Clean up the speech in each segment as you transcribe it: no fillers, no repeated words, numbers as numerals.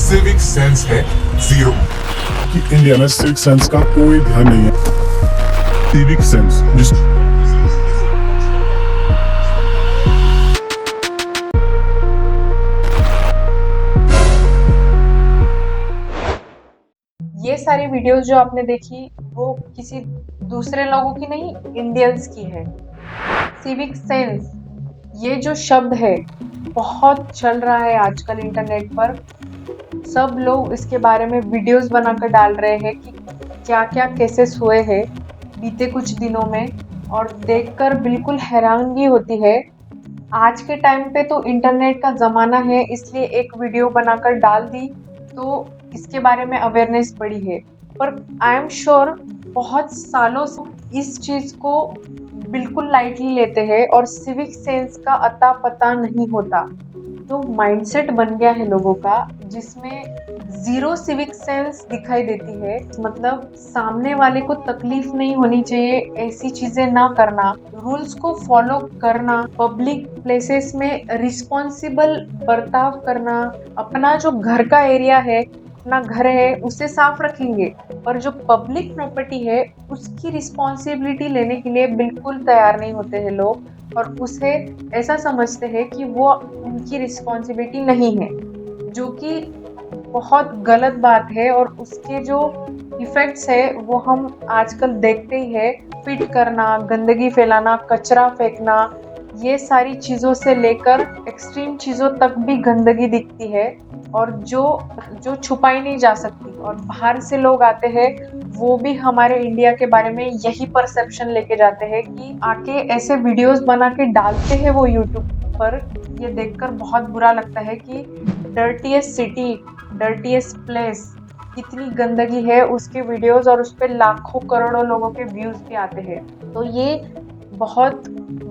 Civic sense है zero. कि India में सिविक सेंस का कोई ध्यान नहीं है। सिविक सेंस जिस ये सारी वीडियोस जो आपने देखी वो किसी दूसरे लोगों की नहीं, इंडियंस की है। सिविक सेंस ये जो शब्द है बहुत चल रहा है आजकल इंटरनेट पर। सब लोग इसके बारे में वीडियोस बनाकर डाल रहे हैं कि क्या क्या केसेस हुए हैं बीते कुछ दिनों में, और देखकर बिल्कुल हैरानगी होती है। आज के टाइम पे तो इंटरनेट का ज़माना है, इसलिए एक वीडियो बनाकर डाल दी तो इसके बारे में अवेयरनेस बढ़ी है। पर आई एम श्योर बहुत सालों से इस चीज़ को बिल्कुल लाइटली लेते हैं और सिविक सेंस का अता पता नहीं होता। तो माइंडसेट बन गया है लोगों का जिसमें जीरो सिविक सेंस दिखाई देती है। मतलब सामने वाले को तकलीफ नहीं होनी चाहिए, ऐसी चीजें ना करना, रूल्स को फॉलो करना, पब्लिक प्लेसेस में रिस्पॉन्सिबल बर्ताव करना, अपना जो घर का एरिया है, अपना घर है उसे साफ रखेंगे, पर जो पब्लिक प्रॉपर्टी है उसकी रिस्पॉन्सिबिलिटी लेने के लिए बिल्कुल तैयार नहीं होते हैं लोग, और उसे ऐसा समझते हैं कि वो उनकी रिस्पॉन्सिबिलिटी नहीं है, जो कि बहुत गलत बात है। और उसके जो इफेक्ट्स है वो हम आजकल देखते ही है। फिट करना, गंदगी फैलाना, कचरा फेंकना, ये सारी चीज़ों से लेकर एक्सट्रीम चीज़ों तक भी गंदगी दिखती है, और जो छुपाई नहीं जा सकती। और बाहर से लोग आते हैं वो भी हमारे इंडिया के बारे में यही परसेप्शन लेके जाते हैं कि आके ऐसे वीडियोस बना के डालते हैं वो यूट्यूब पर। ये देखकर बहुत बुरा लगता है कि डर्टीएस्ट सिटी, डर्टीएस्ट प्लेस, कितनी गंदगी है उसके वीडियोस, और उस पर लाखों करोड़ों लोगों के व्यूज भी आते हैं। तो ये बहुत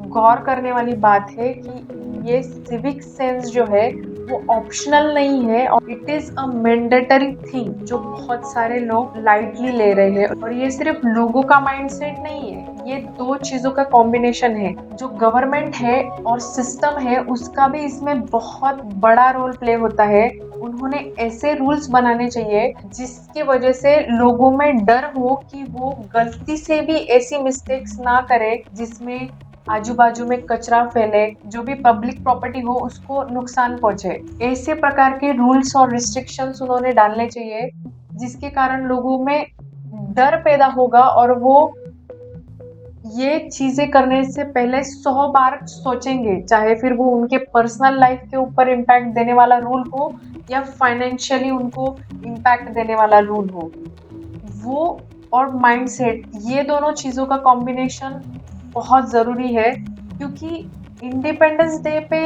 गौर करने वाली बात है कि ये सिविक सेंस जो है वो ऑप्शनल नहीं है, और it is a mandatory thing जो बहुत सारे लोग लाइटली ले रहे हैं। और ये सिर्फ लोगों का माइंडसेट नहीं है, ये दो चीजों का कॉम्बिनेशन है। जो गवर्नमेंट है और सिस्टम है उसका भी इसमें बहुत बड़ा रोल प्ले होता है। उन्होंने ऐसे रूल्स बनाने चाहिए जिसकी वजह से लोगों में डर हो कि वो गलती से भी ऐसी मिस्टेक्स ना करे जिसमें आजू बाजू में कचरा फैले, जो भी पब्लिक प्रॉपर्टी हो उसको नुकसान पहुंचे। ऐसे प्रकार के रूल्स और रिस्ट्रिक्शंस उन्होंने डालने चाहिए जिसके कारण लोगों में डर पैदा होगा, और वो ये चीजें करने से पहले 100 बार सोचेंगे, चाहे फिर वो उनके पर्सनल लाइफ के ऊपर इम्पैक्ट देने वाला रूल हो या फाइनेंशियली उनको इम्पैक्ट देने वाला रूल हो। वो और माइंडसेट, ये दोनों चीज़ों का कॉम्बिनेशन बहुत ज़रूरी है, क्योंकि इंडिपेंडेंस डे पे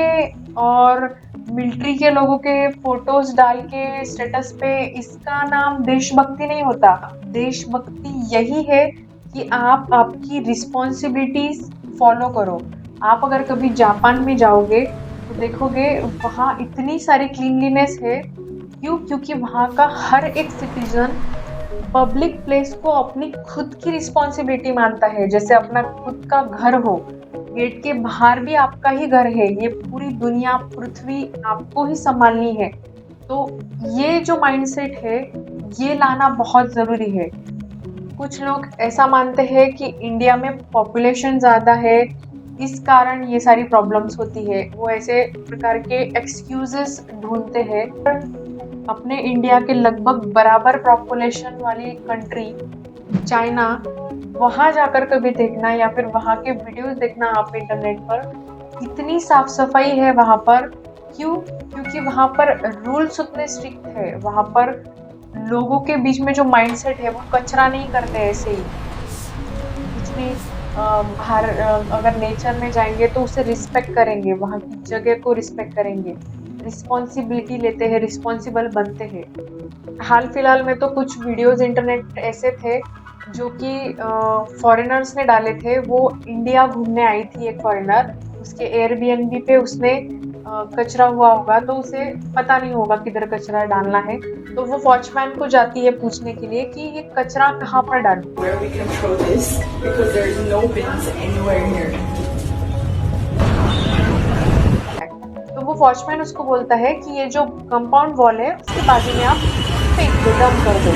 और मिलिट्री के लोगों के फोटोज डाल के स्टेटस पे इसका नाम देशभक्ति नहीं होता। देशभक्ति यही है कि आप आपकी रिस्पॉन्सिबिलिटीज फॉलो करो। आप अगर कभी जापान में जाओगे तो देखोगे वहाँ इतनी सारी क्लीनलीनेस है। क्यों? क्योंकि वहाँ का हर एक सिटीजन पब्लिक प्लेस को अपनी खुद की रिस्पॉन्सिबिलिटी मानता है, जैसे अपना खुद का घर हो। गेट के बाहर भी आपका ही घर है, ये पूरी दुनिया, पृथ्वी आपको ही संभालनी है। तो ये जो माइंडसेट है ये लाना बहुत ज़रूरी है। कुछ लोग ऐसा मानते हैं कि इंडिया में पॉपुलेशन ज़्यादा है, इस कारण ये सारी प्रॉब्लम्स होती है। वो ऐसे प्रकार के एक्सक्यूजेस ढूंढते हैं। अपने इंडिया के लगभग बराबर पॉपुलेशन वाली कंट्री चाइना, वहाँ जाकर कभी देखना या फिर वहाँ के वीडियोस देखना आप इंटरनेट पर, इतनी साफ सफाई है वहाँ पर। क्यों? क्योंकि वहाँ पर रूल्स उतने स्ट्रिक्ट है। वहाँ पर लोगों के बीच में जो माइंडसेट है वो कचरा नहीं करते ऐसे ही। कुछ भी बाहर अगर नेचर में जाएंगे तो उसे रिस्पेक्ट करेंगे, वहाँ की जगह को रिस्पेक्ट करेंगे, रिस्पॉन्सिबिलिटी लेते हैं, रिस्पॉन्सिबल बनते हैं। हाल फिलहाल में तो कुछ वीडियोस इंटरनेट ऐसे थे जो कि फॉरेनर्स ने डाले थे। वो इंडिया घूमने आई थी एक फॉरेनर, उसके एयरबीएनबी पे उसने कचरा हुआ होगा तो उसे पता नहीं होगा किधर कचरा डालना है, तो वो वॉचमैन को जाती है पूछने के लिए कि ये कचरा कहाँ पर डालूं। Where we can throw this because there is no bins anywhere here. तो वो वो वॉचमैन उसको बोलता है कि ये जो कंपाउंड वॉल है उसके बाजू में आप फेंक दो, डंप कर दो।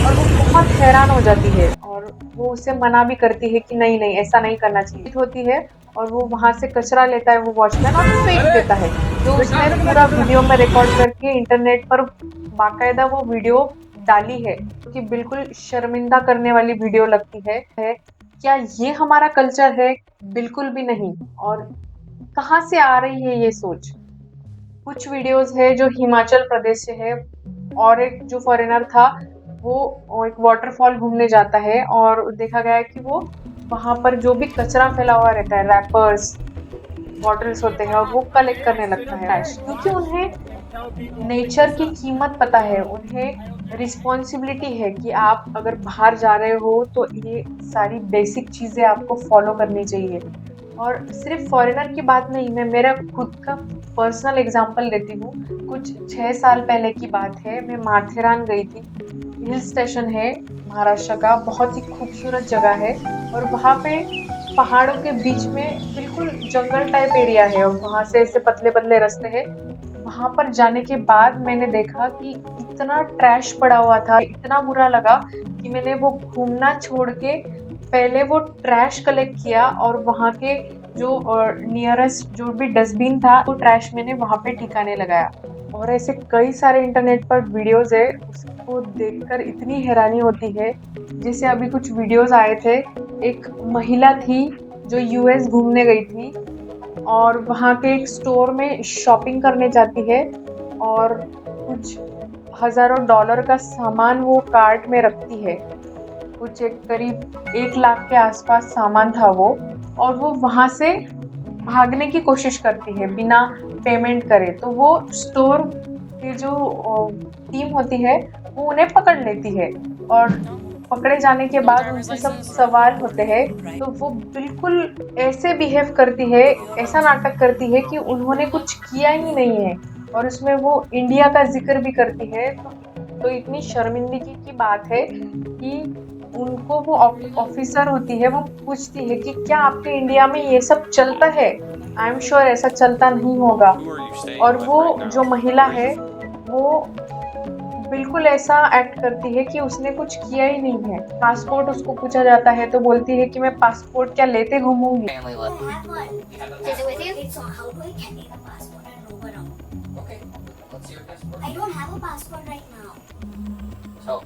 और वो बहुत हैरान हो जाती है और वो उसे मना भी करती है कि नहीं नहीं ऐसा नहीं करना चाहिए होती है। और वो वहां से कचरा लेता है वो वॉचमैन और फेंक देता है, जो उसने पूरा वीडियो में रिकॉर्ड करके इंटरनेट पर बाकायदा वो वीडियो डाली है, कि बिल्कुल शर्मिंदा करने वाली वीडियो लगती है। क्या ये हमारा कल्चर है? बिल्कुल भी नहीं। और कहाँ से आ रही है ये सोच? कुछ वीडियोस है जो हिमाचल प्रदेश से है, और एक जो फॉरेनर था वो एक वाटरफॉल घूमने जाता है और देखा गया है कि वो वहां पर जो भी कचरा फैला हुआ रहता है, रैपर्स, बॉटल्स होते हैं, वो कलेक्ट करने लगता है, क्योंकि उन्हें नेचर की कीमत पता है, उन्हें रिस्पॉन्सिबिलिटी है कि आप अगर बाहर जा रहे हो तो ये सारी बेसिक चीज़ें आपको फॉलो करनी चाहिए। और सिर्फ फॉरेनर की बात नहीं, मैं मेरा खुद का पर्सनल एग्जांपल देती हूँ। कुछ 6 साल पहले की बात है, मैं माथेरान गई थी। हिल स्टेशन है महाराष्ट्र का, बहुत ही खूबसूरत जगह है। और वहाँ पे पहाड़ों के बीच में बिल्कुल जंगल टाइप एरिया है और वहाँ से ऐसे पतले पतले रास्ते हैं। वहाँ पर जाने के बाद मैंने देखा कि इतना ट्रैश पड़ा हुआ था, इतना बुरा लगा कि मैंने वो घूमना छोड़ के पहले वो ट्रैश कलेक्ट किया और वहाँ के जो नियरेस्ट जो भी डस्टबिन था वो ट्रैश मैंने वहाँ पे ठिकाने लगाया। और ऐसे कई सारे इंटरनेट पर वीडियोस है, उसको देखकर इतनी हैरानी होती है। जैसे अभी कुछ वीडियोस आए थे, एक महिला थी जो यूएस घूमने गई थी और वहाँ के एक स्टोर में शॉपिंग करने जाती है और कुछ हज़ारों डॉलर का सामान वो कार्ट में रखती है। कुछ एक करीब 1 लाख के आसपास सामान था वो, और वो वहाँ से भागने की कोशिश करती है बिना पेमेंट करे। तो वो स्टोर की जो टीम होती है वो उन्हें पकड़ लेती है और पकड़े जाने के बाद उनसे सब सवाल होते हैं, तो वो बिल्कुल ऐसे बिहेव करती है, ऐसा नाटक करती है कि उन्होंने कुछ किया ही नहीं है। और उसमें वो इंडिया का जिक्र भी करती है। तो इतनी शर्मिंदगी की बात है कि उनको वो ऑफिसर होती है, वो पूछती है कि क्या आपके इंडिया में ये सब चलता है? आई एम श्योर ऐसा चलता नहीं होगा। और वो जो महिला है वो बिल्कुल ऐसा एक्ट करती है कि उसने कुछ किया ही नहीं है। पासपोर्ट उसको पूछा जाता है तो बोलती है कि मैं पासपोर्ट क्या लेते घूमूंगी। Family love. I have one. Is it with you? So how do I get me the passport and move around? Okay. Let's see your passport. I don't have a passport right now. So,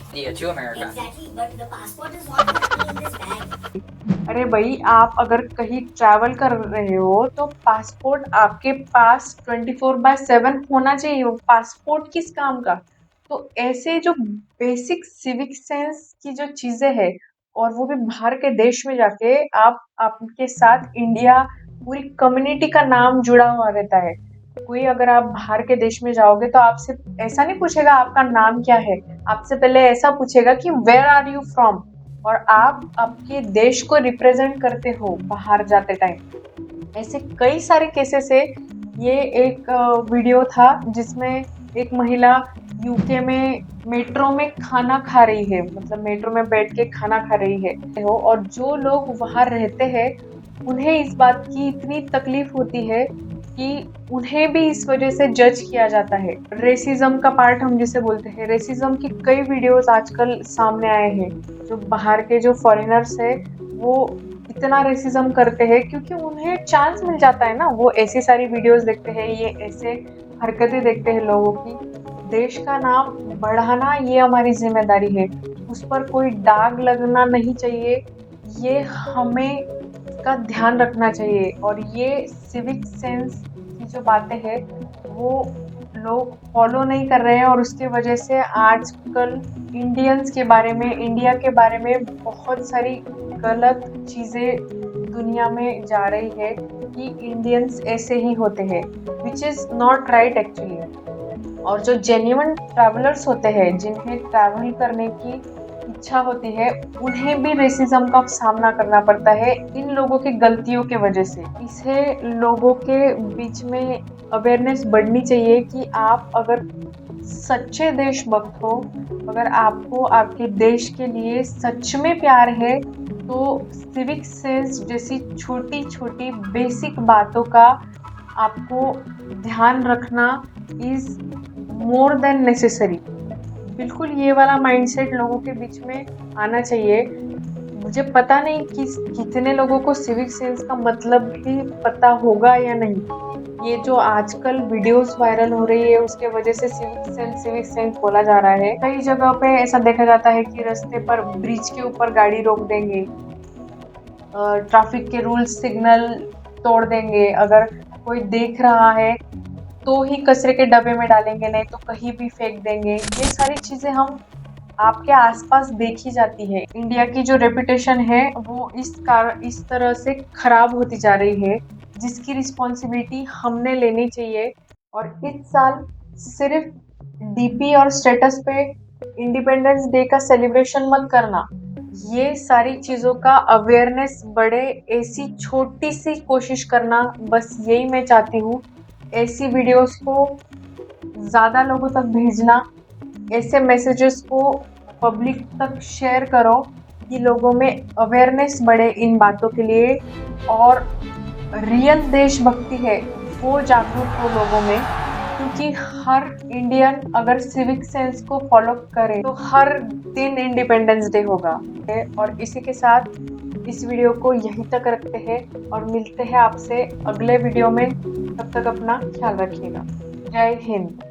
India to America. Exactly, but the passport is not with me in this bag. अरे भाई, आप अगर कहीं travel कर रहे हो तो passport आपके पास 24/7 होना चाहिए। वो पासपोर्ट किस काम का? तो ऐसे जो बेसिक सिविक सेंस की जो चीजें हैं, और वो भी बाहर के देश में जाके आप आपके साथ इंडिया पूरी कम्युनिटी का नाम जुड़ा हुआ रहता है। कोई अगर आप बाहर के देश में जाओगे तो आपसे ऐसा नहीं पूछेगा आपका नाम क्या है, आपसे पहले ऐसा पूछेगा कि वेयर आर यू फ्रॉम, और आप आपके देश को रिप्रेजेंट करते हो बाहर जाते टाइम। ऐसे कई सारे केसेस है। ये एक वीडियो था जिसमें एक महिला यूके में मेट्रो में खाना खा रही है, मतलब मेट्रो में बैठ के खाना खा रही है और जो लोग वहाँ रहते हैं उन्हें इस बात की इतनी तकलीफ होती है कि उन्हें भी इस वजह से जज किया जाता है। रेसिज्म का पार्ट हम जिसे बोलते हैं, रेसिज्म की कई वीडियोस आजकल सामने आए हैं। जो बाहर के जो फॉरेनर्स है वो इतना रेसिज्म करते हैं क्योंकि उन्हें चांस मिल जाता है ना, वो ऐसी सारी वीडियोस देखते हैं, ये ऐसे हरकतें देखते हैं लोगों की। देश का नाम बढ़ाना ये हमारी जिम्मेदारी है, उस पर कोई दाग लगना नहीं चाहिए, ये हमें का ध्यान रखना चाहिए। और ये सिविक सेंस की जो बातें हैं वो लोग फॉलो नहीं कर रहे हैं, और उसकी वजह से आजकल इंडियंस के बारे में, इंडिया के बारे में बहुत सारी गलत चीज़ें दुनिया में जा रही है कि इंडियंस ऐसे ही होते हैं, which is not right actually. और जो जेन्युइन ट्रैवलर्स होते हैं, जिन्हें ट्रैवल करने की इच्छा होती है, उन्हें भी रेसिज्म का सामना करना पड़ता है इन लोगों की गलतियों के वजह से। इसे लोगों के बीच में अवेयरनेस बढ़नी चाहिए कि आप अगर सच्चे देशभक्त हो, अगर आपको आपके देश के लिए सच में प्यार है, तो सिविक सेंस जैसी छोटी छोटी बेसिक बातों का आपको ध्यान रखना इज मोर देन नेसेसरी। बिल्कुल ये वाला माइंडसेट लोगों के बीच में आना चाहिए। मुझे पता नहीं कि कितने लोगों को सिविक सेंस का मतलब भी पता होगा या नहीं। ये जो आजकल वीडियोस वायरल हो रही है उसके वजह से सिविक सेंस बोला जा रहा है। कई जगह पे ऐसा देखा जाता है कि रास्ते पर ब्रिज के ऊपर गाड़ी रोक देंगे, ट्रैफिक के रूल्स सिग्नल तोड़ देंगे, अगर कोई देख रहा है तो ही कचरे के डब्बे में डालेंगे, नहीं तो कहीं भी फेंक देंगे। ये सारी चीजें हम आपके आसपास देखी जाती है। इंडिया की जो रेपुटेशन है वो इस तरह से खराब होती जा रही है, जिसकी रिस्पॉन्सिबिलिटी हमने लेनी चाहिए। और इस साल सिर्फ डीपी और स्टेटस पे इंडिपेंडेंस डे का सेलिब्रेशन मत करना। ये सारी चीज़ों का अवेयरनेस बढ़े, ऐसी छोटी सी कोशिश करना, बस यही मैं चाहती हूँ। ऐसी वीडियोस को ज़्यादा लोगों तक भेजना, ऐसे मैसेजेस को पब्लिक तक शेयर करो कि लोगों में अवेयरनेस बढ़े इन बातों के लिए, और रियल देशभक्ति है वो जागरूक हो लोगों में। क्योंकि हर इंडियन अगर सिविक सेंस को फॉलो करे तो हर दिन इंडिपेंडेंस डे होगा। और इसी के साथ इस वीडियो को यहीं तक रखते हैं और मिलते हैं आपसे अगले वीडियो में। तब तक अपना ख्याल रखिएगा। जय हिंद।